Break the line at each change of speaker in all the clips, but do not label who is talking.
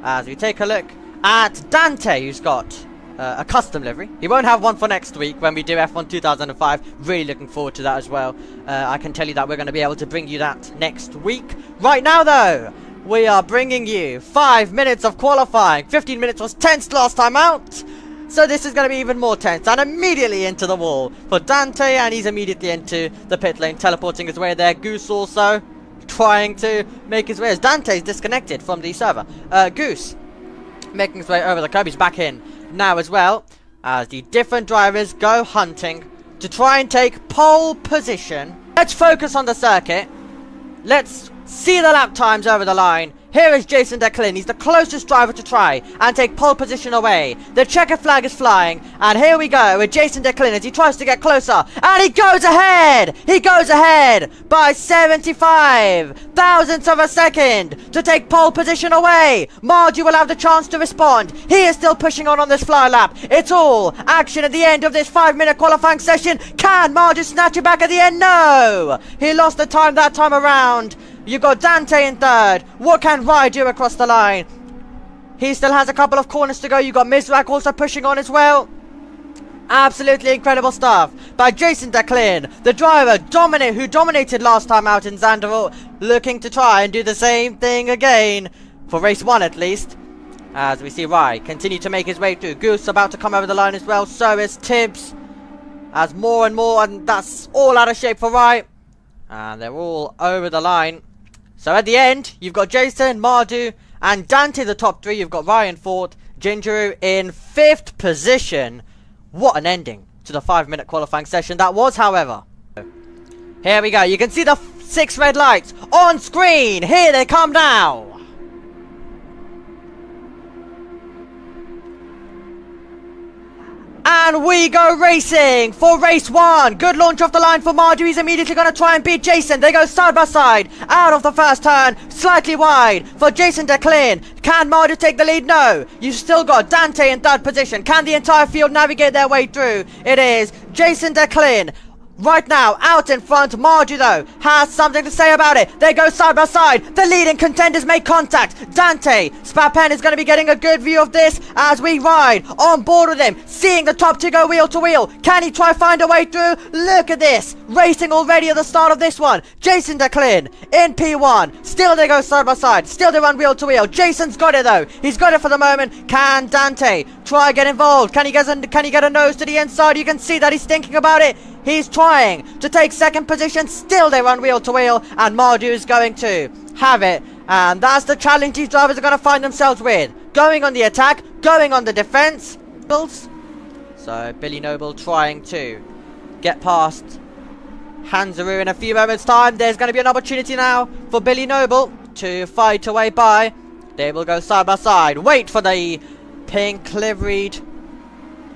as we take a look at Dante, who's got a custom livery. He won't have one for next week when we do F1 2005. Really looking forward to that as well. I can tell you that we're going to be able to bring you that next week. Right now though, we are bringing you 5 minutes of qualifying. 15 minutes was tense last time out, so this is going to be even more tense. And immediately into the wall for Dante, and he's immediately into the pit lane, teleporting his way there. Goose also trying to make his way as Dante's disconnected from the server. Goose making his way over the curb. He's back in now as well, as the different drivers go hunting to try and take pole position. Let's focus on the circuit. Let's see the lap times over the line. Here is Jason Declan. He's the closest driver to try and take pole position away. The checker flag is flying, and here we go with Jason Declan as he tries to get closer, and he goes ahead! He goes ahead by 75 thousandths of a second to take pole position away. Margie will have the chance to respond. He is still pushing on this fly lap. It's all action at the end of this 5-minute qualifying session. Can Margie snatch it back at the end? No! He lost the time that time around. You've got Dante in third. What can Rye do across the line? He still has a couple of corners to go. You've got Mizrak also pushing on as well. Absolutely incredible stuff by Jason Declan, the driver who dominated last time out in Zandvoort, looking to try and do the same thing again, for race 1 at least. As we see Rye continue to make his way through. Goose about to come over the line as well. So is Tibbs. As more and more, and that's all out of shape for Rye. And they're all over the line. So at the end, you've got Jason, Mardu, and Dante the top 3. You've got Ryan 4th, Gingeru in 5th position. What an ending to the 5-minute qualifying session that was, however. Here we go. You can see the 6 red lights on screen. Here they come now. And we go racing for race 1. Good launch off the line for Mardu. He's immediately going to try and beat Jason. They go side by side out of the first turn. Slightly wide for Jason Declan. Can Mardu take the lead? No. You've still got Dante in 3rd position. Can the entire field navigate their way through? It is Jason Declan right now out in front. Mardu though has something to say about it. They go side by side. The leading contenders make contact. Dante Spapen is going to be getting a good view of this as we ride on board with him, seeing the top 2 go wheel to wheel. Can he try find a way through? Look at this, racing already at the start of this one. Jason Declan in P1. Still they go side by side. Still they run wheel to wheel. Jason's got it though. He's got it for the moment. Can Dante try get involved? Can he get a nose to the inside? You can see that he's thinking about it. He's trying to take 2nd position. Still they run wheel to wheel, and Mardu is going to have it. And that's the challenge these drivers are going to find themselves with. Going on the attack, going on the defense. So Billy Noble trying to get past Hansaru in a few moments time. There's going to be an opportunity now for Billy Noble to fight away by. They will go side by side. Wait for the pink liveried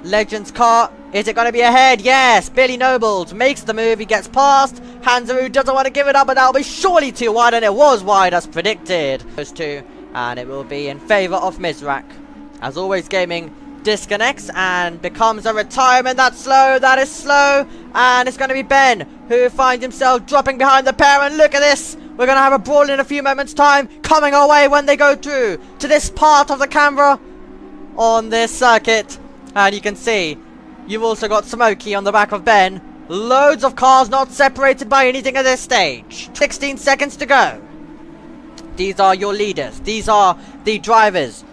Legends car. Is it going to be ahead? Yes. Billy Nobles makes the move. He gets past. Hansaru doesn't want to give it up, but that'll be surely too wide, and it was wide as predicted. Those two, and it will be in favour of Mizrak. As always, gaming disconnects and becomes a retirement. That's slow. That is slow. And it's going to be Ben who finds himself dropping behind the pair. And look at this. We're going to have a brawl in a few moments time coming our way when they go through to this part of the camera on this circuit. And you can see you've also got Smokey on the back of Ben. Loads of cars not separated by anything at this stage. 16 seconds to go. These are your leaders. These are the drivers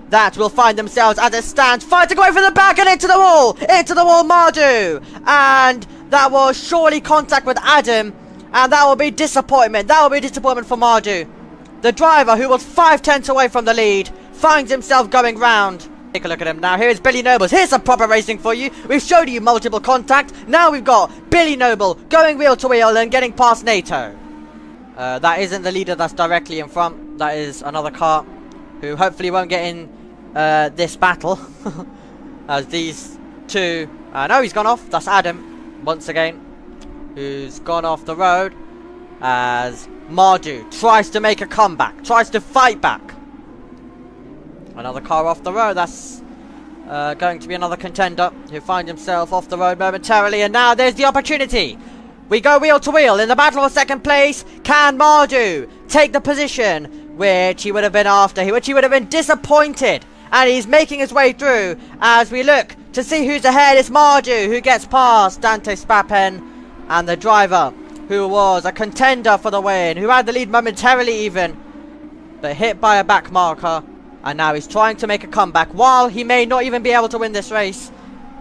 that will find themselves as it stands, fighting away from the back and into the wall. Into the wall, Mardu. And that will surely contact with Adam. And that will be disappointment. That will be disappointment for Mardu. The driver who was 5/10 away from the lead finds himself going round. Take a look at him now. Here's Billy Nobles. Here's some proper racing for you. We've showed you multiple contact. Now we've got Billy Noble going wheel to wheel and getting past NATO. That isn't the leader that's directly in front. That is another car who hopefully won't get in this battle. As these two... no, he's gone off. That's Adam, once again, who's gone off the road. As Mardu tries to make a comeback. Tries to fight back. Another car off the road. That's going to be another contender who finds himself off the road momentarily. And now there's the opportunity We go wheel to wheel in the battle for second place. Can Mardu take the position which he would have been after, which he would have been disappointed? And he's making his way through as we look to see who's ahead. It's Mardu who gets past Dante Spapen, and the driver who was a contender for the win, who had the lead momentarily even, but hit by a back marker. And now he's trying to make a comeback. While he may not even be able to win this race,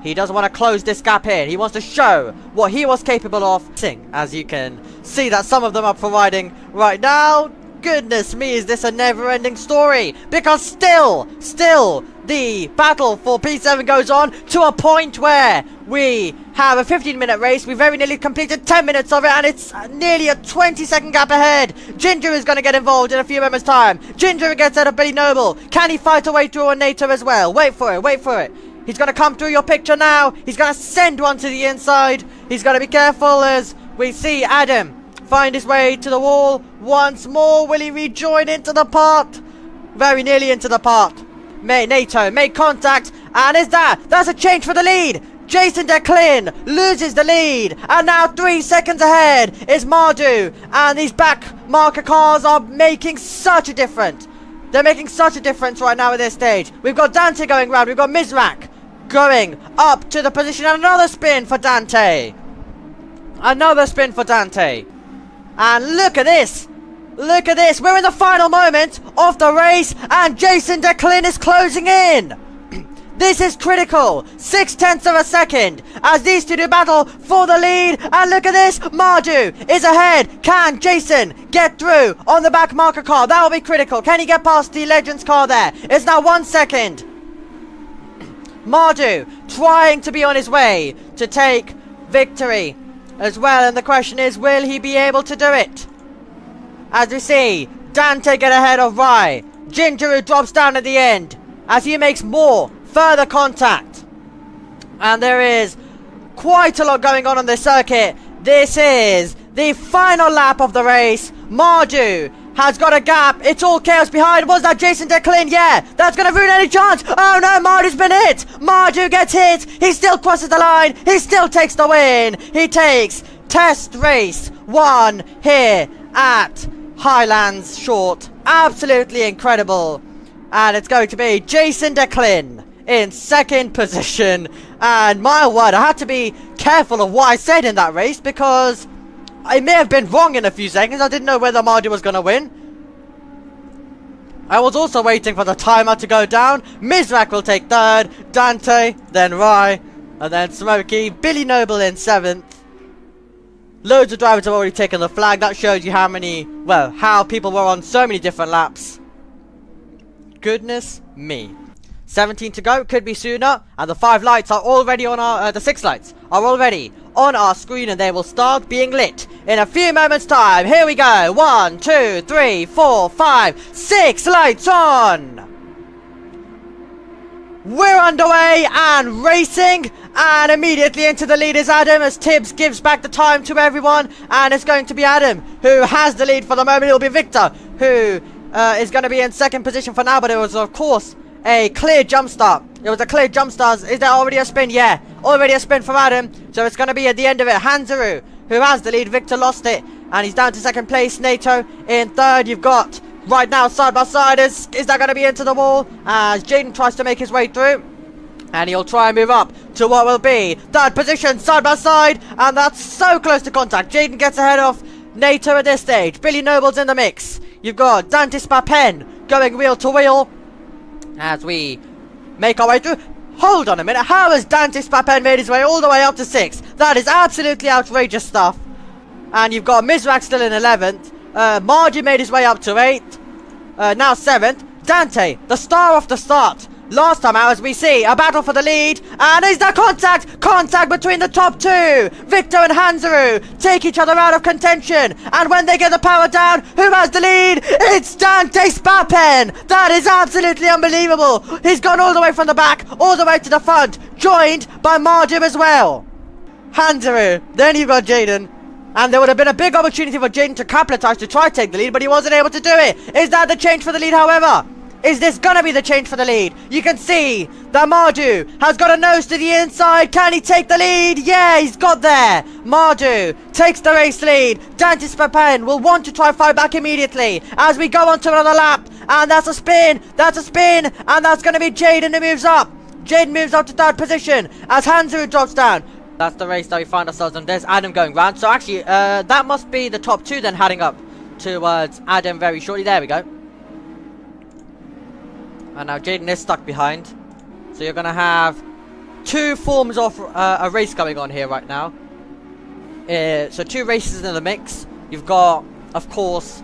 he doesn't want to close this gap in. He wants to show what he was capable of. As you can see that some of them are providing right now. Goodness me, is this a never-ending story? Because still, the battle for P7 goes on to a point where we have a 15-minute race. We very nearly completed 10 minutes of it, and it's nearly a 20-second gap ahead. Ginger is going to get involved in a few moments' time. Ginger gets out of Billy Noble. Can he fight a way through on NATO as well? Wait for it, wait for it. He's going to come through your picture now. He's going to send one to the inside. He's got to be careful as we see Adam find his way to the wall once more. Will he rejoin into the part? Very nearly into the part. NATO made contact, and that's a change for the lead. Jason Declan loses the lead, and now 3 seconds ahead is Mardu, and these back marker cars are making such a difference. They're making such a difference right now at this stage. We've got Dante going round, we've got Mizrak going up to the position, and another spin for Dante. Another spin for Dante. And look at this. Look at this. We're in the final moment of the race, and Jason Declan is closing in. This is critical. 0.6 of a second as these two do battle for the lead. And look at this. Mardu is ahead. Can Jason get through on the back marker car? That will be critical. Can he get past the Legends car there? It's now 1 second. Mardu trying to be on his way to take victory as well, and the question is, will he be able to do it? As we see Dante get ahead of Rai. Ginger, who drops down at the end as he makes more further contact, and there is quite a lot going on this circuit. This is the final lap of the race. Mardu has got a gap. It's all chaos behind. Was that Jason Declan? Yeah, that's going to ruin any chance. Oh no, Mardu's been hit. Mardu gets hit. He still crosses the line. He still takes the win. He takes test race 1 here at Highlands Short. Absolutely incredible. And it's going to be Jason Declan in second position. And my word, I had to be careful of what I said in that race, because I may have been wrong in a few seconds. I didn't know whether Mardu was going to win. I was also waiting for the timer to go down. Mizrak will take third, Dante, then Rai, and then Smokey. Billy Noble in 7th. Loads of drivers have already taken the flag. That shows you how people were on so many different laps. Goodness me. 17 to go, could be sooner, and the 5 lights are already on our, the 6 lights are already on our screen, and they will start being lit in a few moments time. Here we go. 1, 2, 3, 4, 5, 6 lights on. We're underway and racing, and immediately into the lead is Adam as Tibbs gives back the time to everyone, and it's going to be Adam who has the lead for the moment. It'll be Victor who is going to be in second position for now, but it was of course a clear jump start. It was a clear jump start. Is there already a spin? Yeah, already a spin from Adam. So it's going to be at the end of it Hanzaru who has the lead. Victor lost it, and he's down to second place. NATO in third. You've got right now side by side. Is that going to be into the wall as Jaden tries to make his way through, and he'll try and move up to what will be third position side by side, and that's so close to contact. Jaden gets ahead of NATO at this stage. Billy Noble's in the mix. You've got Dante Spapen going wheel to wheel as we make our way through. Hold on a minute. How has Dante Spapen made his way all the way up to 6th? That is absolutely outrageous stuff. And you've got Mizrak still in 11th. Margie made his way up to 8th. Now 7th. Dante, the star off the start. Last time out, as we see a battle for the lead, and is there contact between the top two? Victor and Hanzaru take each other out of contention, and when they get the power down, who has the lead? It's Dante Spapen. That is absolutely unbelievable. He's gone all the way from the back all the way to the front, joined by Marjim as well. Hanzaru, then you've got Jaden, and there would have been a big opportunity for Jaden to capitalize to try to take the lead, but he wasn't able to do it. Is that the change for the lead, however? Is this gonna be the change for the lead? You can see that Mardu has got a nose to the inside. Can he take the lead? Yeah, he's got there. Mardu takes the race lead. Dantis Papen will want to try fight back immediately as we go on to another lap. And that's a spin. That's a spin. And that's going to be Jaden who moves up. Jaden moves up to third position as Hansu drops down. That's the race that we find ourselves on. There's Adam going round. So actually, that must be the top two then heading up towards Adam very shortly. There we go. And now Jaden is stuck behind. So you're going to have two forms of a race going on here right now. So two races in the mix. You've got, of course,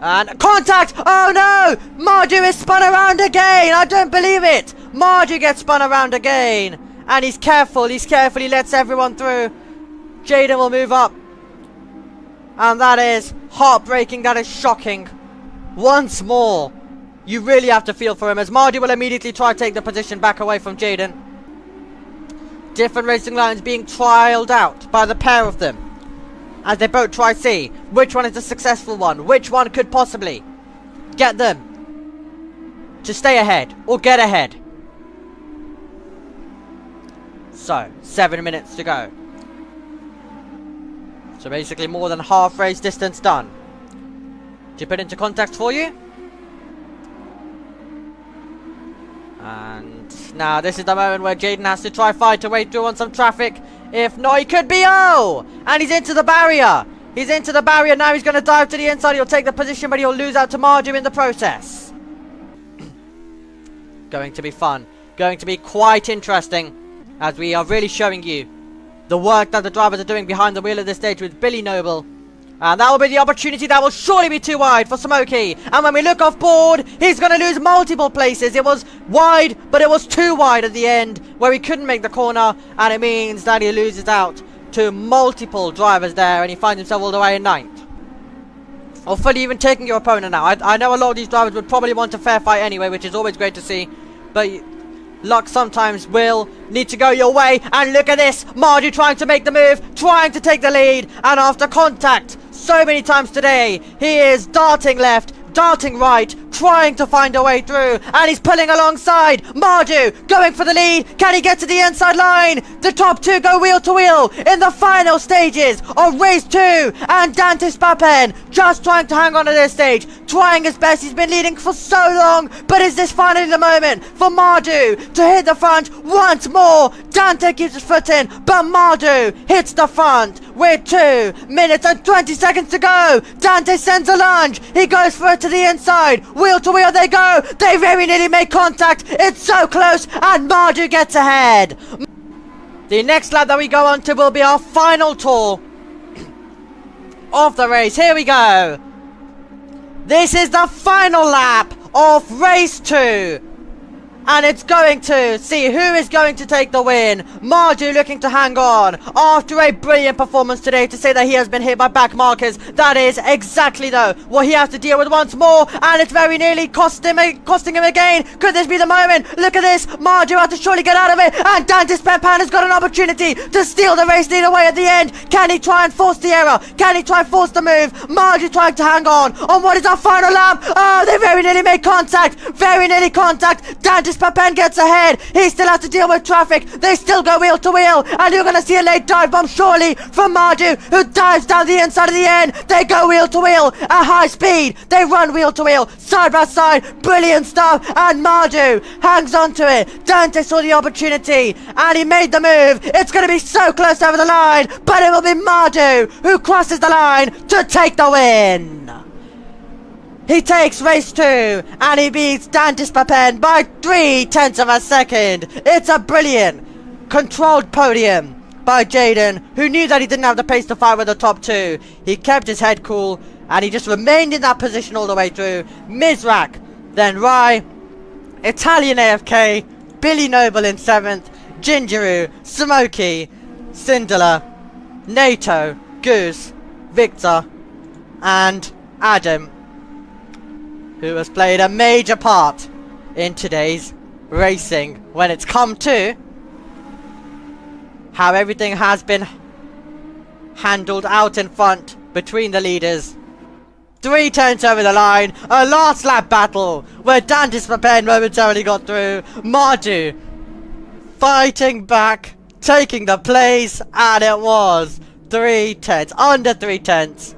and contact! Oh no! Mardu is spun around again! I don't believe it! Mardu gets spun around again. And he's careful. He lets everyone through. Jaden will move up. And that is heartbreaking. That is shocking. Once more. You really have to feel for him as Mardu will immediately try to take the position back away from Jaden. Different racing lines being trialled out by the pair of them as they both try to see which one is the successful one, which one could possibly get them to stay ahead or get ahead. So 7 minutes to go. So basically more than half race distance done. To put into context for you, and now this is the moment where Jaden has to try fight a way through on some traffic. If not, he could be, oh! And he's into the barrier. He's into the barrier. Now he's going to dive to the inside. He'll take the position, but he'll lose out to Mardu in the process. Going to be fun. Going to be quite interesting as we are really showing you the work that the drivers are doing behind the wheel at this stage with Billy Noble. And that will be the opportunity that will surely be too wide for Smokey. And when we look off board, he's going to lose multiple places. It was wide, but it was too wide at the end where he couldn't make the corner. And it means that he loses out to multiple drivers there. And he finds himself all the way in 9th. Or fully even taking your opponent now. I know a lot of these drivers would probably want a fair fight anyway, which is always great to see. But luck sometimes will need to go your way. And look at this. Mardu trying to make the move. Trying to take the lead. And after contact so many times today, he is darting left, darting right, trying to find a way through, and he's pulling alongside Mardu, going for the lead. Can he get to the inside line? The top two go wheel to wheel in the final stages of race 2, and Dantis Papen just trying to hang on at this stage, trying his best. He's been leading for so long, but is this finally the moment for Mardu to hit the front once more? Dante keeps his foot in, but Mardu hits the front with 2 minutes and 20 seconds to go. Dante sends a lunge. He goes for it to the inside. Wheel to wheel they go. They very nearly make contact. It's so close, and Mardu gets ahead. The next lap that we go on to will be our final tour of the race. Here we go. This is the final lap of race 2. And it's going to see who is going to take the win. Mardu looking to hang on after a brilliant performance today, to say that he has been hit by back markers. That is exactly though what he has to deal with once more, and it's very nearly costing him again. Could this be the moment? Look at this. Mardu has to surely get out of it, and Dantis Papen has got an opportunity to steal the race lead away at the end. Can he try and force the error? Can he try and force the move? Mardu trying to hang on what is our final lap. Oh, they very nearly made contact. Very nearly contact. Dantis Papen gets ahead. He still has to deal with traffic. They still go wheel to wheel, and you're going to see a late dive bomb surely from Mardu, who dives down the inside of the end. They go wheel to wheel at high speed. They run wheel to wheel, side by side. Brilliant stuff, and Mardu hangs on to it. Dante saw the opportunity, and he made the move. It's going to be so close over the line, but it will be Mardu who crosses the line to take the win. He takes race 2, and he beats Dantis Papen by 0.3 of a second. It's a brilliant, controlled podium by Jaden, who knew that he didn't have the pace to fight with the top 2. He kept his head cool, and he just remained in that position all the way through. Mizrak, then Rai, Italian AFK, Billy Noble in 7th, Gingeru, Smokey, Cinderella, NATO, Goose, Victor, and Adam, who has played a major part in today's racing when it's come to how everything has been handled out in front between the leaders. 3 tenths over the line. A last lap battle where Dante's prepared momentarily got through. Mardu fighting back, taking the place, and it was 3 tenths, under 3 tenths.